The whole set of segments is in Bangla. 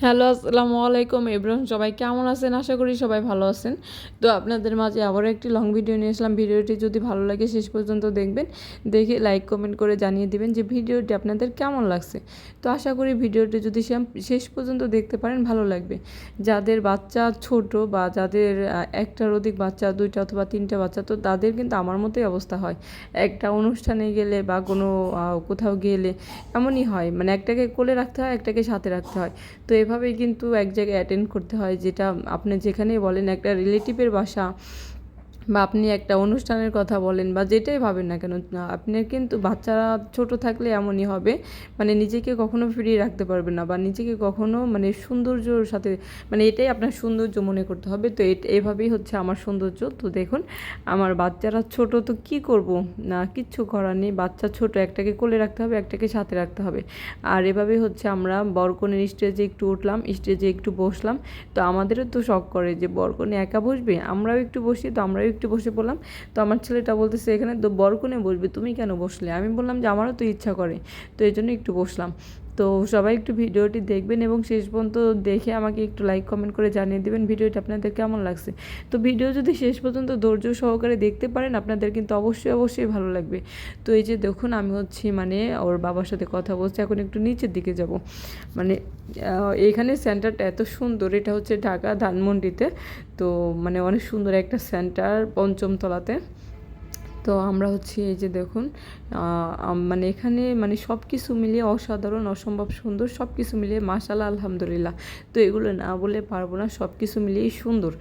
হ্যালো, আসসালামু আলাইকুম এভরিওয়ান। সবাই কেমন আছেন? আশা করি সবাই ভালো আছেন। তো আপনাদের মাঝে আবারও একটি লং ভিডিও নিয়ে আসলাম। ভিডিওটি যদি ভালো লাগে শেষ পর্যন্ত দেখবেন। দেখে লাইক কমেন্ট করে জানিয়ে দিবেন যে ভিডিওটি আপনাদের কেমন লাগছে। তো আশা করি ভিডিওটি যদি শেষ পর্যন্ত দেখতে পারেন ভালো লাগবে। যাদের বাচ্চা ছোট বা যাদের একটার অধিক বাচ্চা, 2টা অথবা 3টা বাচ্চা, তো তাদের কিন্তু আমার মতোই অবস্থা হয়। একটা অনুষ্ঠানে গেলে বা কোনো কোথাও গেলে এমনই হয়, মানে একটাকে কোলে রাখতে হয়, একটাকে সাথে রাখতে হয়। তো এভাবেই কিন্তু এক জায়গায় অ্যাটেন্ড করতে হয়, যেটা আপনি যেখানেই বলেন একটা রিলেটিভের বাসা বা আপনি একটা অনুষ্ঠানের কথা বলেন বা যেটাই ভাবেন না কেন, আপনার কিন্তু বাচ্চারা ছোট থাকলে এমনই হবে, মানে নিজেকে কখনো ফ্রি রাখতে পারবেন না বা নিজেকে কখনো মানে সৌন্দর্যর সাথে, মানে এটাই আপনার সৌন্দর্য মনে করতে হবে। তো এভাবেই হচ্ছে আমার সৌন্দর্য। তো দেখুন আমার বাচ্চারা ছোট, তো কি করব, না কিচ্ছু করার নেই, বাচ্চা ছোট, একটাকে কোলে রাখতে হবে, একটাকে সাথে রাখতে হবে। আর এভাবেই হচ্ছে আমরা বরকনের স্টেজে একটু উঠলাম, স্টেজে একটু বসলাম। তো আমাদেরও তো শখ করে যে বরকনে একা বসবে, আমরাও একটু বসি, তো আমরাও একটু বসে পড়লাম। তো আমার ছেলেটা বলতেছে এখানে তো বরকনে বসবে, তুমি কেন বসলে? আমি বললাম যে আমারও তো ইচ্ছা করে, তো এই জন্য একটু বসলাম। তো সবাই একটু ভিডিওটি দেখবেন এবং শেষ পর্যন্ত দেখে আমাকে একটু লাইক কমেন্ট করে জানিয়ে দেবেন ভিডিওটি আপনাদের কেমন লাগছে। তো ভিডিও যদি শেষ পর্যন্ত ধৈর্য সহকারে দেখতে পারেন আপনাদের কিন্তু অবশ্যই ভালো লাগবে। তো এই যে দেখুন আমি হচ্ছি মানে ওর বাবার সাথে কথা বলছি, এখন একটু নিচের দিকে যাব। মানে এখানে সেন্টারটা এত সুন্দর, এটা হচ্ছে ঢাকা ধানমন্ডিতে। তো মানে অনেক সুন্দর একটা সেন্টার, পঞ্চমতলাতে। তো আমরা হচ্ছে এই যে দেখুন মানে এখানে মানে সব কিছু মিলিয়ে অসাধারণ, অসম্ভব সুন্দর, সব কিছু মিলিয়ে মাশাআল্লাহ আলহামদুলিল্লাহ। তো এগুলো না বলে পারবো না, সব কিছু মিলিয়েই সুন্দর।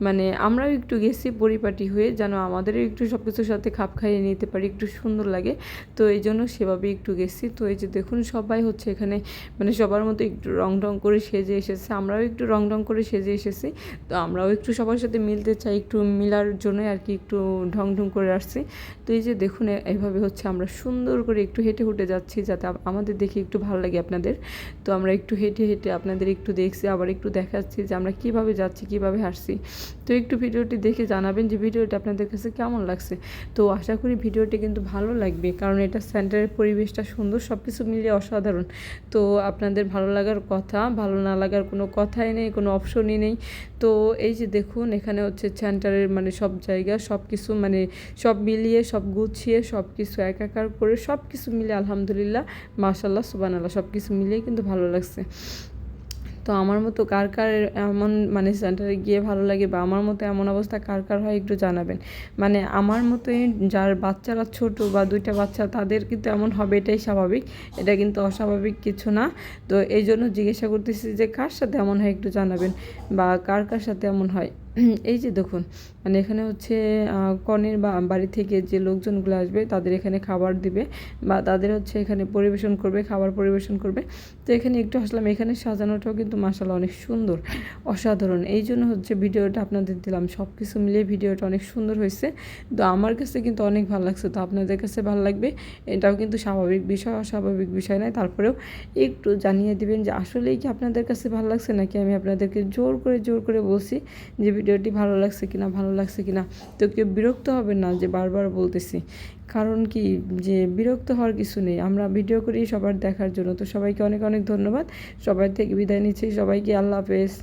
মানে আমরাও একটু গেছি পরিপাটি হয়ে, যেন আমাদেরও একটু সব কিছুর সাথে খাপ খাইয়ে নিতে পারি, একটু সুন্দর লাগে। তো এই জন্য সেভাবে একটু গেছি। তো এই যে দেখুন সবাই হচ্ছে এখানে মানে সবার মতো একটু রং করে সেজে এসেছে, আমরাও একটু রং করে সেজে এসেছি। তো আমরাও একটু সবার সাথে মিলতে চাই, একটু মিলার জন্য আর কি একটু ঢং করে আসছি। তো এই যে দেখুন এইভাবে হচ্ছে আমরা সুন্দর করে একটু হেঁটে যাচ্ছি, যাতে আমাদের দেখে একটু ভালো লাগে আপনাদের। তো আমরা একটু হেঁটে আপনাদের একটু দেখছি, আবার একটু দেখাচ্ছি যে আমরা কীভাবে যাচ্ছি, কীভাবে হাঁটছি। তো একটু ভিডিওটি দেখে জানাবেন যে ভিডিওটি আপনাদের কাছে কেমন লাগছে। তো আশা করি ভিডিওটি কিন্তু ভালো লাগবে, কারণ এটা সেন্টারের পরিবেশটা সুন্দর, সব কিছু মিলিয়ে অসাধারণ। তো আপনাদের ভালো লাগার কথা, ভালো না লাগার কোনো কথাই নেই, কোনো অপশনই নেই। তো এই যে দেখুন এখানে হচ্ছে সেন্টারের মানে সব জায়গা, সব কিছু মানে সব মিলিয়ে, সব গুছিয়ে, সব কিছু একাকার করে, সব কিছু মিলিয়ে আলহামদুলিল্লাহ মাশাআল্লাহ সুবহানাল্লাহ, সব কিছু মিলিয়ে কিন্তু ভালো লাগছে। তো আমার মতো কার এমন মানে সেন্টারে গিয়ে ভালো লাগে, বা আমার মতো এমন অবস্থা কার হয় একটু জানাবেন। মানে আমার মতোই যার বাচ্চারা ছোট বা 2টা বাচ্চা, তাদের কিন্তু এমন হবে, এটাই স্বাভাবিক, এটা কিন্তু অস্বাভাবিক কিছু না। তো এই জন্য জিজ্ঞাসা করতেছি যে কার সাথে এমন হয় একটু জানাবেন, বা কার সাথে এমন হয়। এই যে দেখুন মানে এখানে হচ্ছে কনের বা বাড়ি থেকে যে লোকজনগুলো আসবে তাদের এখানে খাবার দিবে, বা তাদের হচ্ছে এখানে পরিবেশন করবে, খাবার পরিবেশন করবে। তো এখানে একটু আসলাম, এখানে সাজানোটাও কিন্তু মাশাআল্লাহ অনেক সুন্দর, অসাধারণ। এই জন্য হচ্ছে ভিডিওটা আপনাদের দিলাম, সব কিছু মিলিয়ে ভিডিওটা অনেক সুন্দর হয়েছে। তো আমার কাছে কিন্তু অনেক ভালো লাগছে, তো আপনাদের কাছে ভালো লাগবে এটাও কিন্তু স্বাভাবিক বিষয়, অস্বাভাবিক বিষয় নয়। তারপরেও একটু জানিয়ে দিবেন যে আসলেই কি আপনাদের কাছে ভালো লাগছে, নাকি আমি আপনাদেরকে জোর করে বলছি যে ভিডিওটি ভালো লাগছে কিনা। তো কেউ বিরক্ত হবেন না যে বারবার বলতেছি, কারণ কি যে বিরক্ত হওয়ার কিছু নেই, আমরা ভিডিও করি সবার দেখার জন্য। তো সবাইকে অনেক ধন্যবাদ, সবার থেকে বিদায় নিচ্ছি, সবাইকে আল্লাহ হাফেজ।